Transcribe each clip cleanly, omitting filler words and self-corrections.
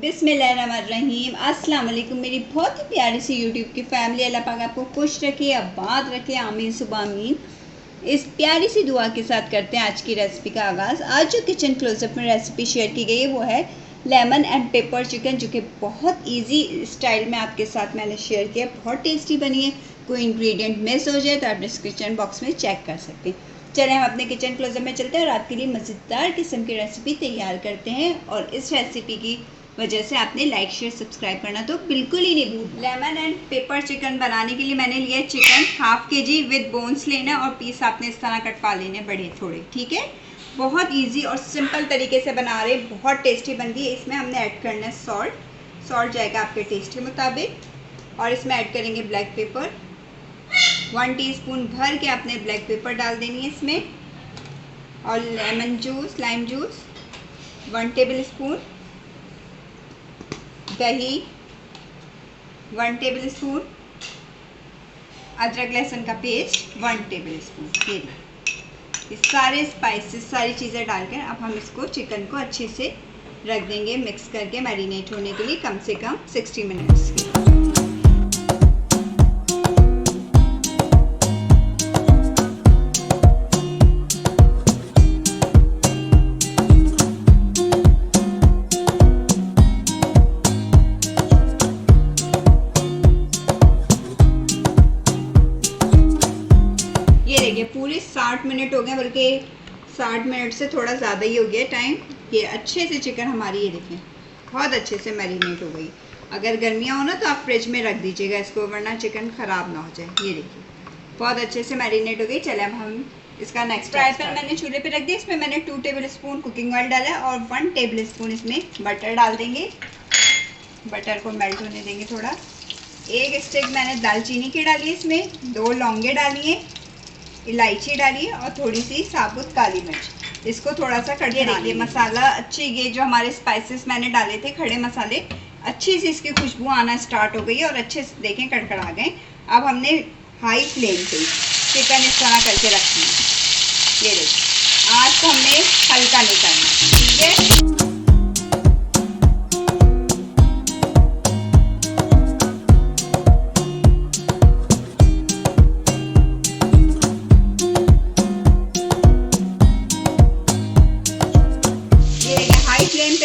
बिस्मिल्लाहिर्रहमानिर्रहीम। अस्सलाम वालेकुम मेरी बहुत ही प्यारी सी यूट्यूब की फैमिली। अल्लाह पाक आपको खुश रखे, आबाद रखे, आमीन सुबह आमीन। इस प्यारी सी दुआ के साथ करते हैं आज की रेसिपी का आगाज़। आज जो किचन क्लोजअप में रेसिपी शेयर की गई है वो है लेमन एंड पेपर चिकन, जो कि बहुत इजी स्टाइल में आपके साथ मैंने शेयर किया। बहुत टेस्टी बनी है। कोई इंग्रेडिएंट मिस हो जाए तो आप डिस्क्रिप्शन बॉक्स में चेक कर सकते हैं। चलें हम अपने किचन क्लोजअप में चलते हैं और आपके लिए मज़ेदार किस्म की रेसिपी तैयार करते हैं। और इस रेसिपी की वजह से आपने लाइक शेयर सब्सक्राइब करना तो बिल्कुल ही नहीं भूलना। लेमन एंड पेपर चिकन बनाने के लिए मैंने लिया चिकन 1/2 kg विद बोन्स लेना है और पीस आपने इस तरह कटवा लेने बड़े थोड़े, ठीक है। बहुत इजी और सिंपल तरीके से बना रहे, बहुत टेस्टी बनती है। इसमें हमने ऐड करना है सॉल्ट जाएगा आपके टेस्ट के मुताबिक। और इसमें ऐड करेंगे ब्लैक पेपर, 1 टीस्पून भर के आपने ब्लैक पेपर डाल देनी है इसमें। और लाइम जूस 1 टेबल स्पून, दही 1 टेबल स्पून, अदरक लहसुन का पेस्ट 1 टेबल स्पून। ये सारे स्पाइसेस सारी चीज़ें डालकर अब हम इसको चिकन को अच्छे से रख देंगे मिक्स करके मैरिनेट होने के लिए कम से कम 60 मिनट्स के। पूरे 60 मिनट हो गए, बल्कि 60 मिनट से थोड़ा ज़्यादा ही हो गया टाइम। ये अच्छे से चिकन हमारी ये देखें बहुत अच्छे से मैरिनेट हो गई। अगर गर्मियाँ हो ना तो आप फ्रिज में रख दीजिएगा इसको, वरना चिकन ख़राब ना हो जाए। ये देखिए बहुत अच्छे से मैरिनेट हो गई। चले अब हम इसका नेक्स्ट फ्राई पैन मैंने चूल्हे पे रख दिया। इसमें मैंने 2 टेबल स्पून कुकिंग ऑयल डाला है और 1 टेबल स्पून इसमें बटर डाल देंगे। बटर को मेल्ट होने देंगे थोड़ा। 1 स्टिक मैंने दालचीनी की डाली है, इसमें 2 लौंगे डाली है, इलायची डालिए और थोड़ी सी साबुत काली मिर्च। इसको थोड़ा सा कड़कड़ा लिए मसाला अच्छे, ये जो हमारे स्पाइसेस मैंने डाले थे खड़े मसाले, अच्छी सी इसकी खुशबू आना स्टार्ट हो गई है और अच्छे से देखें कड़कड़ा गए। अब हमने हाई फ्लेम पे चिकन इस तरह करके रखना है। ये देखिए आज तो हमने हल्का नहीं करना, ठीक है।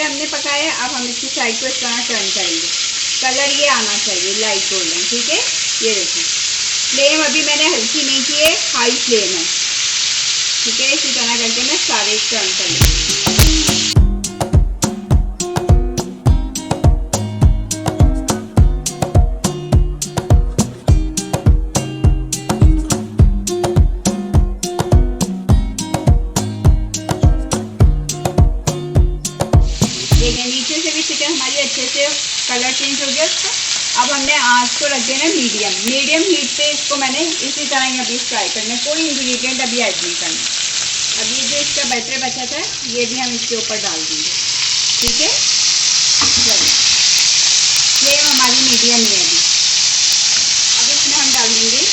हमने पकाया, अब हम इसकी साइड को इस तरह टर्न करेंगे। कलर ये आना चाहिए लाइट गोल्डन, ठीक है। ये देखिए फ्लेम अभी मैंने हल्की नहीं की है, हाई फ्लेम है, ठीक है। इसी तरह करके मैं सारे टर्न कर लूँगी। नीचे से भी चिकन हमारी अच्छे से कलर चेंज हो गया उसका। अब हमने आँच को रख देना मीडियम हीट पे। इसको मैंने इसी तरह ही अभी फ्राई करना है, कोई इंग्रेडिएंट अभी ऐड नहीं करना। अब ये जो इसका बैटर बचा था ये भी हम इसके ऊपर डाल देंगे, ठीक है। चलिए फ्लेम हमारी मीडियम ही है अभी। अब इसमें हम डाल देंगे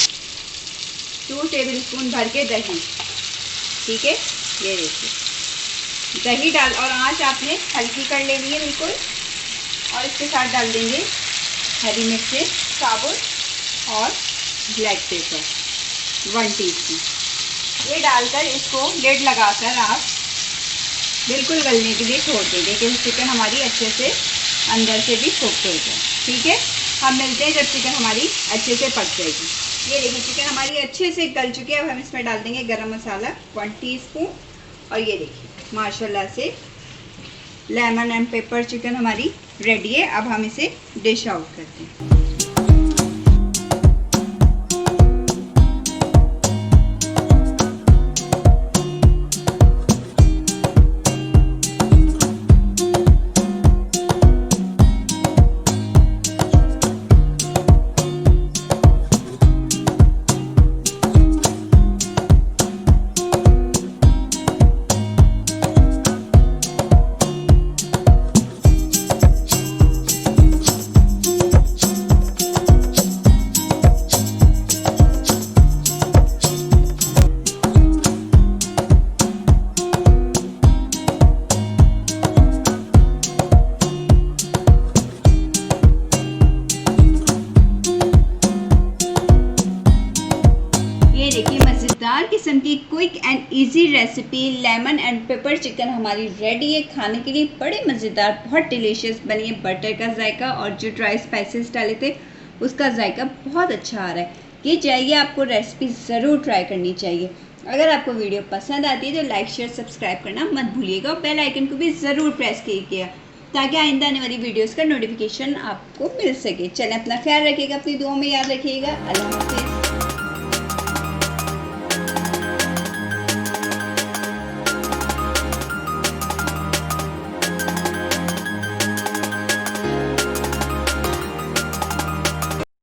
2 टेबल स्पून भर के दही, ठीक है। ये देखिए दही डाल और आँच आपने हल्की कर लेनी है बिल्कुल। और इसके साथ डाल देंगे हरी मिर्चें साबुत और ब्लैक पेपर 1 टीस्पून। ये डालकर इसको लिड लगाकर आप बिल्कुल गलने के लिए छोड़ देंगे कि चिकन हमारी अच्छे से अंदर से भी कुक हो जाए, ठीक है। हम मिलते हैं जब चिकन हमारी अच्छे से पक जाएगी। ये देखिए चिकन हमारी अच्छे से गल चुकी है। अब हम इसमें डाल देंगे गरम मसाला 1 टीस्पून। और ये देखिए माशाल्लाह से लेमन एंड पेपर चिकन हमारी रेडी है। अब हम इसे डिश आउट करते हैं। किस्म की quick and easy recipe lemon and pepper chicken हमारी रेडी है खाने के लिए। बड़े मज़ेदार, बहुत डिलीशियस बनी है। बटर का जायका और जो ड्राई स्पाइसेस डाले थे उसका जायका बहुत अच्छा आ रहा है। ये चाहिए आपको रेसिपी ज़रूर ट्राई करनी चाहिए। अगर आपको वीडियो पसंद आती है तो लाइक शेयर सब्सक्राइब करना मत भूलिएगा और बेल आइकन को भी ज़रूर प्रेस कीजिएगा ताकि आइंदा आने वाली वीडियोस का नोटिफिकेशन आपको मिल सके। चलें, अपना ख्याल रखिएगा, अपनी दुआओं में याद रखिएगा। अल्लाह हाफ़िज़।